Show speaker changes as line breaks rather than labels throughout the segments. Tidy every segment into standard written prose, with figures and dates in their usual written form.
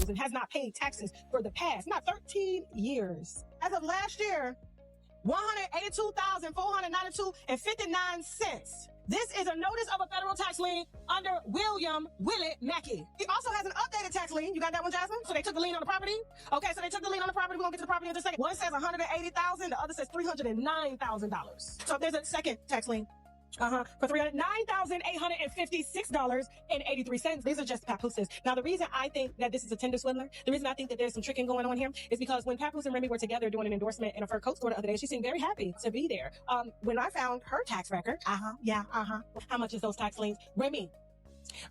and has not paid taxes for the past, not 13 years. As of last year, $182,492.59. This is a notice of a federal tax lien under William Willett Mackey. He also has an updated tax lien. You got that one, Jasmine? So they took the lien on the property? Okay, so they took the lien on the property. We're going to get to the property in just a second. One says $180,000. The other says $309,000. So there's a second tax lien. For $9,856.83. These are just Papooses. Now, the reason I think that this is a tender swindler, the reason I think that there's some tricking going on here is because when Papoose and Remy were together doing an endorsement in a fur coat store the other day, she seemed very happy to be there. When I found her tax record, how much is those tax liens?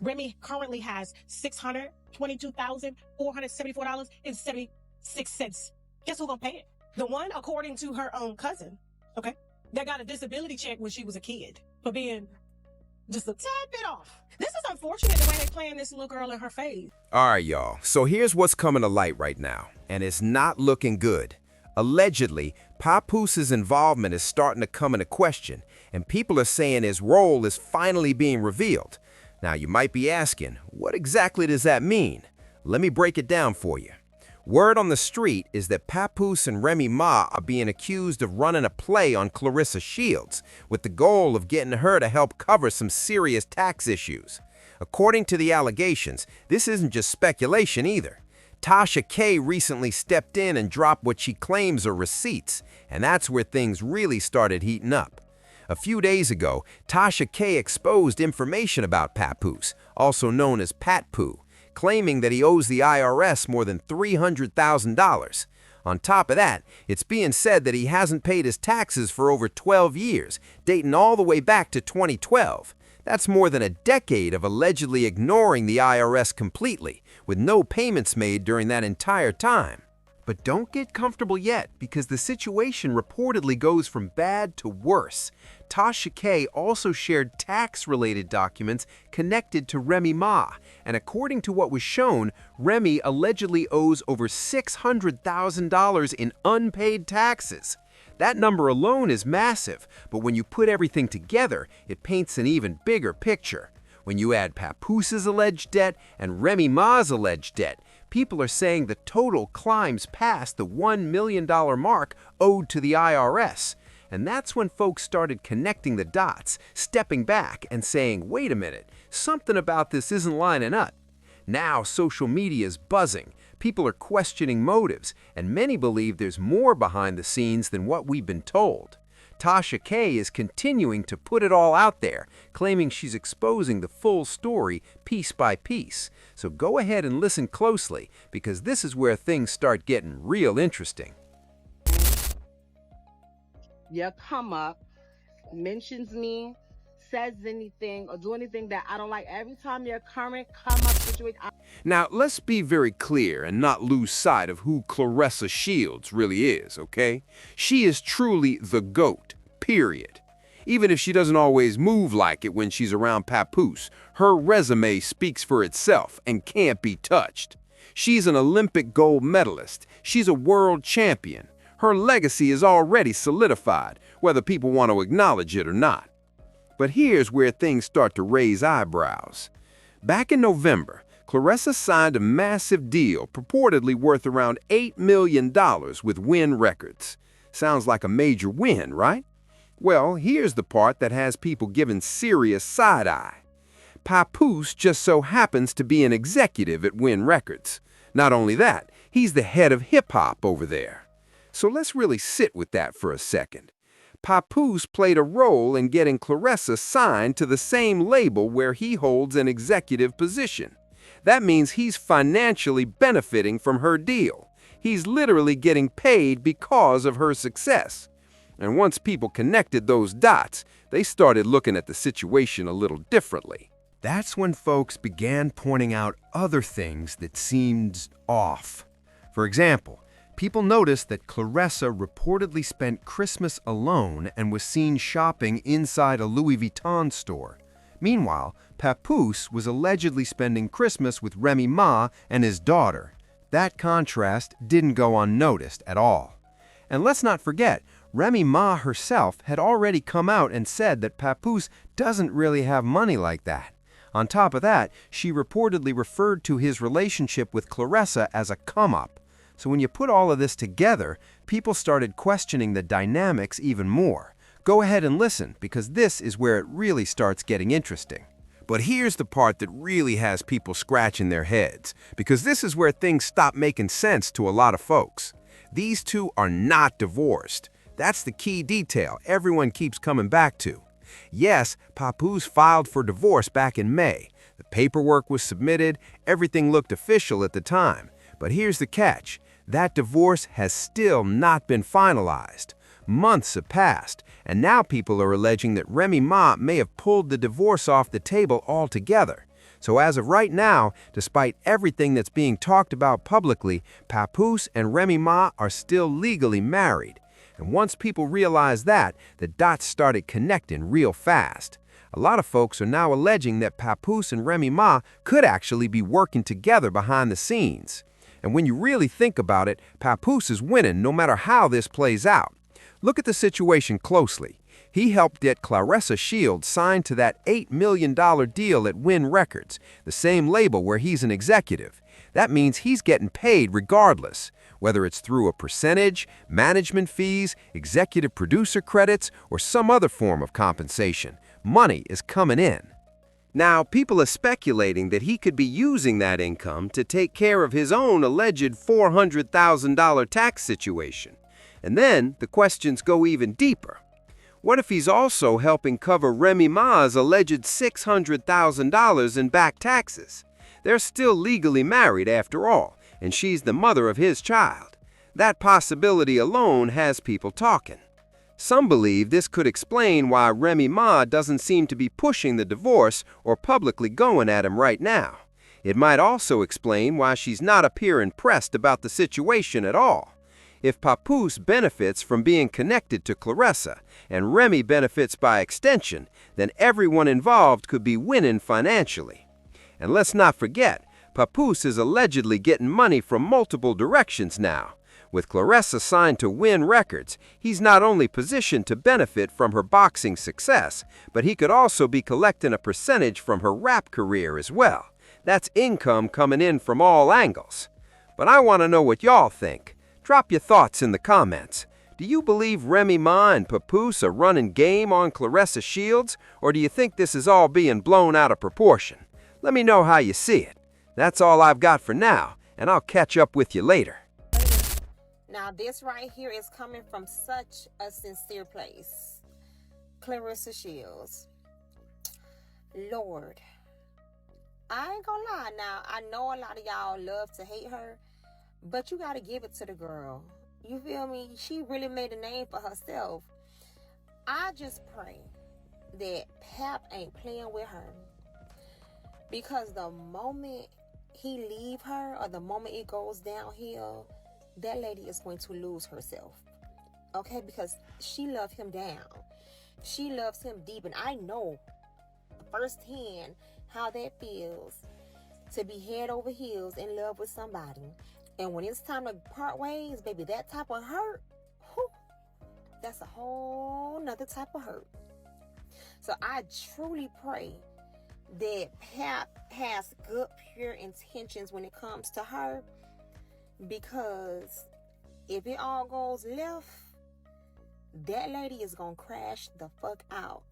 Remy currently has $622,474.76. Guess who's gonna pay it? The one, according to her own cousin, okay, that got a disability check when she was a kid for being just a tad bit off. This is unfortunate the way they playing this little girl in her face.
All right, y'all. So here's what's coming to light right now, and it's not looking good. Allegedly, Papoose's involvement is starting to come into question, and people are saying his role is finally being revealed. Now, you might be asking, what exactly does that mean? Let me break it down for you. Word on the street is that Papoose and Remy Ma are being accused of running a play on Claressa Shields with the goal of getting her to help cover some serious tax issues. According to the allegations, this isn't just speculation either. Tasha K recently stepped in and dropped what she claims are receipts, and that's where things really started heating up. A few days ago, Tasha K exposed information about Papoose, also known as Pat-Poo, claiming that he owes the IRS more than $300,000. On top of that, it's being said that he hasn't paid his taxes for over 12 years, dating all the way back to 2012. That's more than a decade of allegedly ignoring the IRS completely, with no payments made during that entire time. But don't get comfortable yet, because the situation reportedly goes from bad to worse. Tasha K also shared tax-related documents connected to Remy Ma, and according to what was shown, Remy allegedly owes over $600,000 in unpaid taxes. That number alone is massive, but when you put everything together, it paints an even bigger picture. When you add Papoose's alleged debt and Remy Ma's alleged debt, people are saying the total climbs past the $1 million mark owed to the IRS. And that's when folks started connecting the dots, stepping back and saying, wait a minute, something about this isn't lining up. Now social media is buzzing, people are questioning motives, and many believe there's more behind the scenes than what we've been told. Tasha K is continuing to put it all out there, claiming she's exposing the full story piece by piece. So go ahead and listen closely, because this is where things start getting real interesting.
Your come up mentions me, says anything, or do anything that I don't like. Every time your current come up situation.
Now, let's be very clear and not lose sight of who Claressa Shields really is, okay? She is truly the GOAT, period. Even if she doesn't always move like it when she's around Papoose, her resume speaks for itself and can't be touched. She's an Olympic gold medalist. She's a world champion. Her legacy is already solidified, whether people want to acknowledge it or not. But here's where things start to raise eyebrows. Back in November, Claressa signed a massive deal purportedly worth around $8 million with Win Records. Sounds like a major win, right? Well, here's the part that has people giving serious side-eye. Papoose just so happens to be an executive at Win Records. Not only that, he's the head of hip-hop over there. So let's really sit with that for a second. Papoose played a role in getting Claressa signed to the same label where he holds an executive position. That means he's financially benefiting from her deal. He's literally getting paid because of her success. And once people connected those dots, they started looking at the situation a little differently. That's when folks began pointing out other things that seemed off. For example, people noticed that Claressa reportedly spent Christmas alone and was seen shopping inside a Louis Vuitton store. Meanwhile, Papoose was allegedly spending Christmas with Remy Ma and his daughter. That contrast didn't go unnoticed at all. And let's not forget, Remy Ma herself had already come out and said that Papoose doesn't really have money like that. On top of that, she reportedly referred to his relationship with Claressa as a come-up. So when you put all of this together, people started questioning the dynamics even more. Go ahead and listen, because this is where it really starts getting interesting. But here's the part that really has people scratching their heads, because this is where things stop making sense to a lot of folks. These two are not divorced. That's the key detail everyone keeps coming back to. Yes, Papoose filed for divorce back in May. The paperwork was submitted, everything looked official at the time. But here's the catch. That divorce has still not been finalized. Months have passed, and now people are alleging that Remy Ma may have pulled the divorce off the table altogether. So as of right now, despite everything that's being talked about publicly, Papoose and Remy Ma are still legally married. And once people realized that, the dots started connecting real fast. A lot of folks are now alleging that Papoose and Remy Ma could actually be working together behind the scenes. And when you really think about it, Papoose is winning no matter how this plays out. Look at the situation closely. He helped get Claressa Shields signed to that $8 million deal at Win Records, the same label where he's an executive. That means he's getting paid regardless, whether it's through a percentage, management fees, executive producer credits, or some other form of compensation. Money is coming in. Now, people are speculating that he could be using that income to take care of his own alleged $400,000 tax situation. And then the questions go even deeper. What if he's also helping cover Remy Ma's alleged $600,000 in back taxes? They're still legally married after all, and she's the mother of his child. That possibility alone has people talking. Some believe this could explain why Remy Ma doesn't seem to be pushing the divorce or publicly going at him right now. It might also explain why she's not appearing pressed about the situation at all. If Papoose benefits from being connected to Claressa, and Remy benefits by extension, then everyone involved could be winning financially. And let's not forget, Papoose is allegedly getting money from multiple directions now. With Claressa signed to Win Records, he's not only positioned to benefit from her boxing success, but he could also be collecting a percentage from her rap career as well. That's income coming in from all angles. But I want to know what y'all think. Drop your thoughts in the comments. Do you believe Remy Ma and Papoose are running game on Claressa Shields, or do you think this is all being blown out of proportion? Let me know how you see it. That's all I've got for now, and I'll catch up with you later.
Now, this right here is coming from such a sincere place. Claressa Shields. Lord, I ain't gonna lie. Now, I know a lot of y'all love to hate her, but you gotta give it to the girl. You feel me? She really made a name for herself. I just pray that Pap ain't playing with her, because the moment he leave her, or the moment it goes downhill, that lady is going to lose herself. Okay? Because she loved him down. She loves him deep. And I know firsthand how that feels to be head over heels in love with somebody. And when it's time to part ways, baby, that type of hurt, whew, that's a whole nother type of hurt. So I truly pray that Pap has good, pure intentions when it comes to her. Because if it all goes left, that lady is going to crash the fuck out.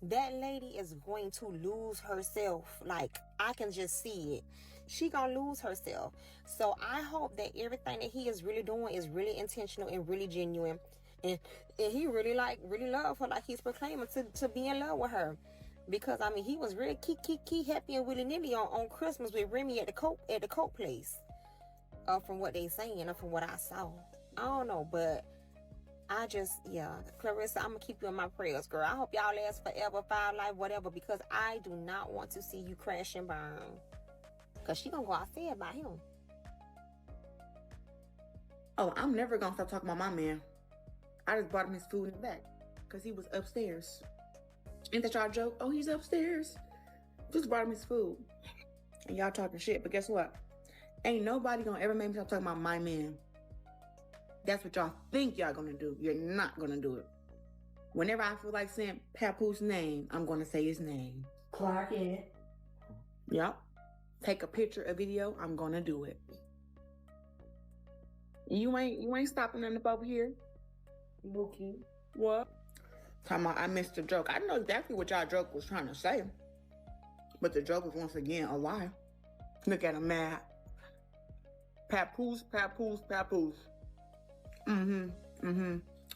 That lady is going to lose herself. Like, I can just see it. She going to lose herself. So I hope that everything that he is really doing is really intentional and really genuine. And he really love her, like he's proclaiming to be in love with her. Because, I mean, he was really key happy and willy-nilly on Christmas with Remy at the Coke place. From what they saying, or from what I saw. I don't know, but I just, Claressa, I'm going to keep you in my prayers, girl. I hope y'all last forever, 5 life, whatever, because I do not want to see you crash and burn. Because she going to go out sad about him.
Oh, I'm never going to stop talking about my man. I just brought him his food in the back, because he was upstairs. Ain't that y'all joke? Oh, he's upstairs. Just brought him his food. And y'all talking shit, but guess what? Ain't nobody gonna ever make me stop talking about my man. That's what y'all think y'all gonna do. You're not gonna do it. Whenever I feel like saying Papoose's name, I'm gonna say his name.
Clark it.
Yep. Take a picture, a video, I'm gonna do it. You ain't stopping nothing up over here.
Mookie.
What? Talking about I missed the joke. I know exactly what y'all joke was trying to say. But the joke was once again a lie. Look at him mad. Papoose, Papoose, Papoose.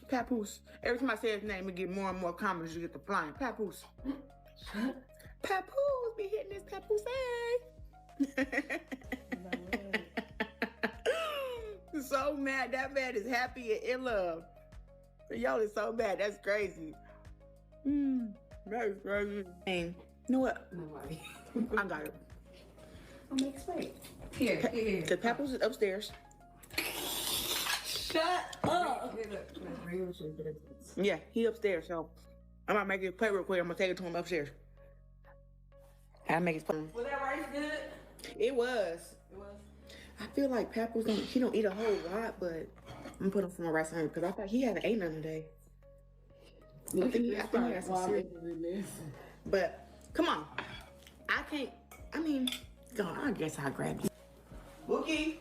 Papoose. Every time I say his name, we get more and more comments. You get the flying. Papoose. Papoose be hitting this Papoose So mad. That man is happy and in love. Y'all is so mad. That's crazy. That is crazy. And you know what? I got it.
I'm gonna explain. Here.
The Papoose is upstairs.
Shut up.
Yeah, he upstairs. So I'm gonna make it play real quick. I'm gonna take it to him upstairs. I make it play.
Was that rice good?
It was. I feel like Papoose he don't eat a whole lot, but I'm gonna put him some more rice on him because I thought he hadn't ate none today. I think he had some cereal. But come on, I can't. I mean, God, I guess I'll grab you. Bookie.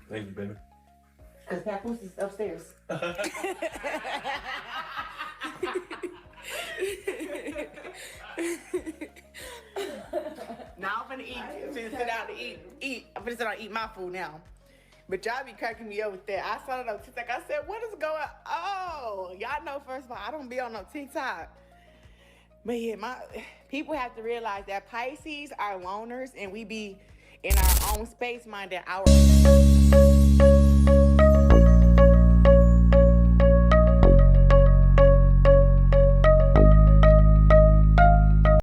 Thank you, baby.
Because Papoose is upstairs. Now I'm finna eat. I'm finna sit down to eat. I'm finna sit down and eat my food now. But y'all be cracking me up with that. I saw it on TikTok. I said, what is going on? Oh, y'all know, first of all, I don't be on no TikTok. But yeah, people have to realize that Pisces are loners and we be in our own space minded.